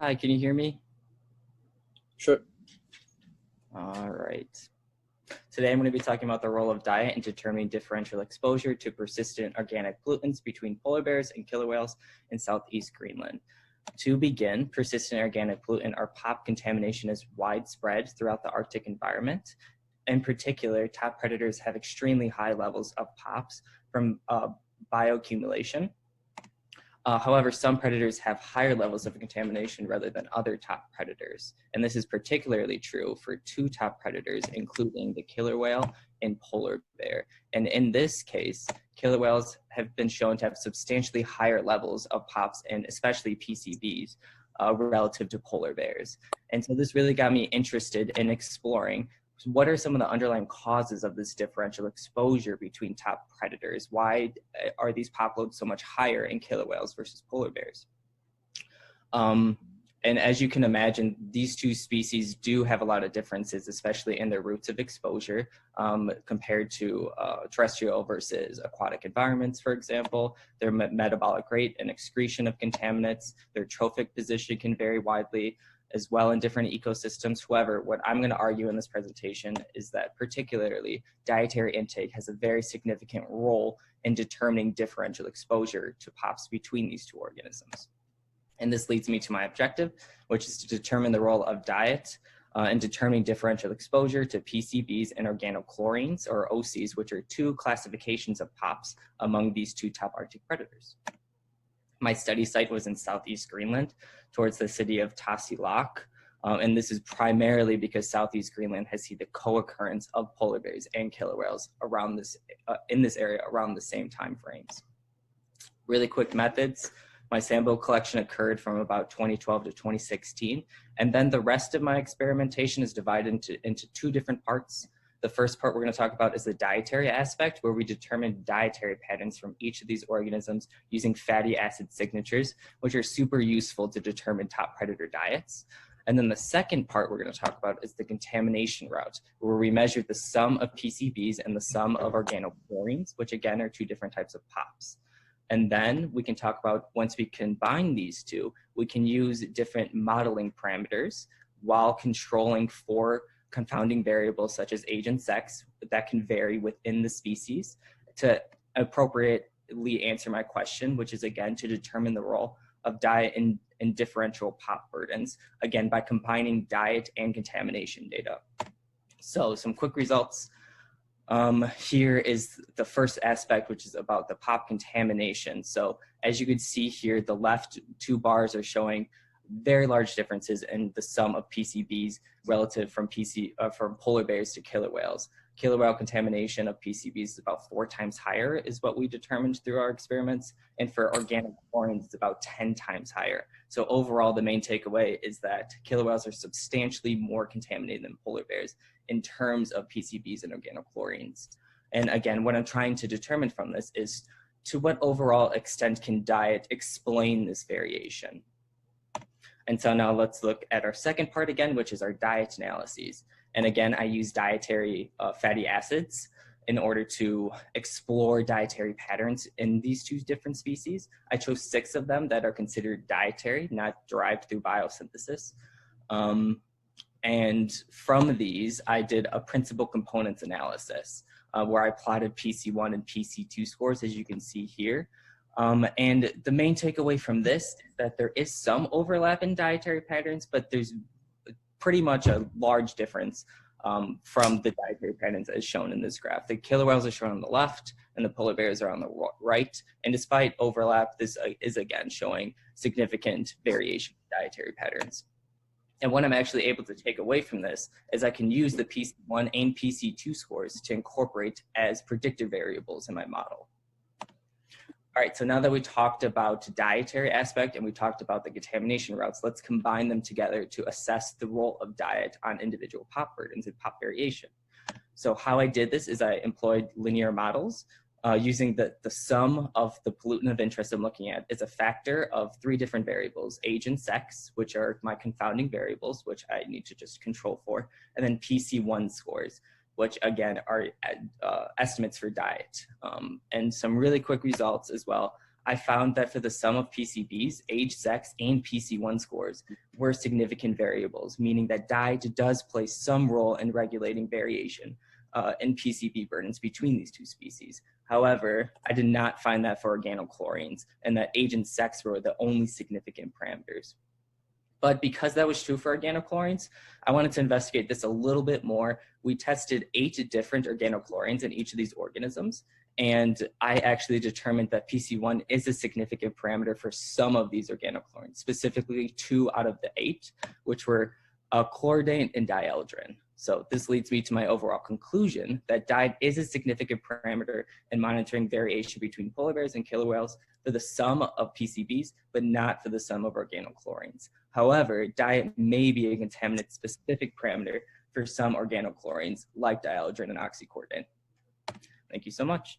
Hi, can you hear me? Sure. All right. Today I'm going to be talking about the role of diet in determining differential exposure to persistent organic pollutants between polar bears and killer whales in southeast Greenland. To begin, persistent organic pollutant or POP contamination is widespread throughout the Arctic environment. In particular, top predators have extremely high levels of POPs from bioaccumulation. However, some predators have higher levels of contamination rather than other top predators. And this is particularly true for two top predators, including the killer whale and polar bear. And in this case, killer whales have been shown to have substantially higher levels of POPs and especially PCBs relative to polar bears. And so this really got me interested in exploring what are some of the underlying causes of this differential exposure between top predators? Why are these POP loads so much higher in killer whales versus polar bears? And as you can imagine, these two species do have a lot of differences, especially in their routes of exposure compared to terrestrial versus aquatic environments, for example. Their metabolic rate and excretion of contaminants, their trophic position can vary widely, as well in different ecosystems. However, what I'm going to argue in this presentation is that particularly dietary intake has a very significant role in determining differential exposure to POPs between these two organisms. And this leads me to my objective, which is to determine the role of diet in determining differential exposure to PCBs and organochlorines, or OCs, which are two classifications of POPs among these two top Arctic predators. My study site was in southeast Greenland towards the city of Mini-colloque, and this is primarily because southeast Greenland has seen the co-occurrence of polar bears and killer whales around this, in this area around the same time frames. Really quick methods. My sample collection occurred from about 2012 to 2016, and then the rest of my experimentation is divided into two different parts. The first part we're going to talk about is the dietary aspect, where we determine dietary patterns from each of these organisms using fatty acid signatures, which are super useful to determine top predator diets. And then the second part we're going to talk about is the contamination route, where we measure the sum of PCBs and the sum of organochlorines, which again are two different types of POPs. And then we can talk about, once we combine these two, we can use different modeling parameters while controlling for confounding variables such as age and sex that can vary within the species to appropriately answer my question, which is again to determine the role of diet in differential POP burdens, again by combining diet and contamination data. So some quick results. Here is the first aspect, which is about the POP contamination. So as you can see here, the left two bars are showing very large differences in the sum of PCBs relative from polar bears to killer whales. Killer whale contamination of PCBs is about 4 times higher, is what we determined through our experiments. And for organic chlorines, it's about 10 times higher. So overall, the main takeaway is that killer whales are substantially more contaminated than polar bears in terms of PCBs and organochlorines. And again, what I'm trying to determine from this is to what overall extent can diet explain this variation? And so now let's look at our second part again, which is our diet analyses. And again, I use dietary fatty acids in order to explore dietary patterns in these two different species. I chose 6 of them that are considered dietary, not derived through biosynthesis. And from these, I did a principal components analysis where I plotted PC1 and PC2 scores, as you can see here. And the main takeaway from this is that there is some overlap in dietary patterns, but there's pretty much a large difference from the dietary patterns as shown in this graph. The killer whales are shown on the left and the polar bears are on the right. And despite overlap, this is again showing significant variation in dietary patterns. And what I'm actually able to take away from this is I can use the PC1 and PC2 scores to incorporate as predictor variables in my model. All right, so now that we talked about dietary aspect and we talked about the contamination routes, let's combine them together to assess the role of diet on individual POP burdens and POP variation. So how I did this is I employed linear models using the sum of the pollutant of interest I'm looking at is a factor of 3 different variables, age and sex, which are my confounding variables, which I need to just control for, and then PC1 scores, which again are estimates for diet. And some really quick results as well. I found that for the sum of PCBs, age, sex, and PC1 scores were significant variables, meaning that diet does play some role in regulating variation in PCB burdens between these two species. However, I did not find that for organochlorines, and that age and sex were the only significant parameters. But because that was true for organochlorines, I wanted to investigate this a little bit more. We tested 8 different organochlorines in each of these organisms, and I actually determined that PC1 is a significant parameter for some of these organochlorines, specifically 2 out of the 8, which were chloridane and dieldrin. So this leads me to my overall conclusion that diet is a significant parameter in monitoring variation between polar bears and killer whales for the sum of PCBs, but not for the sum of organochlorines. However, diet may be a contaminant-specific parameter for some organochlorines like dieldrin and oxycordone. Thank you so much.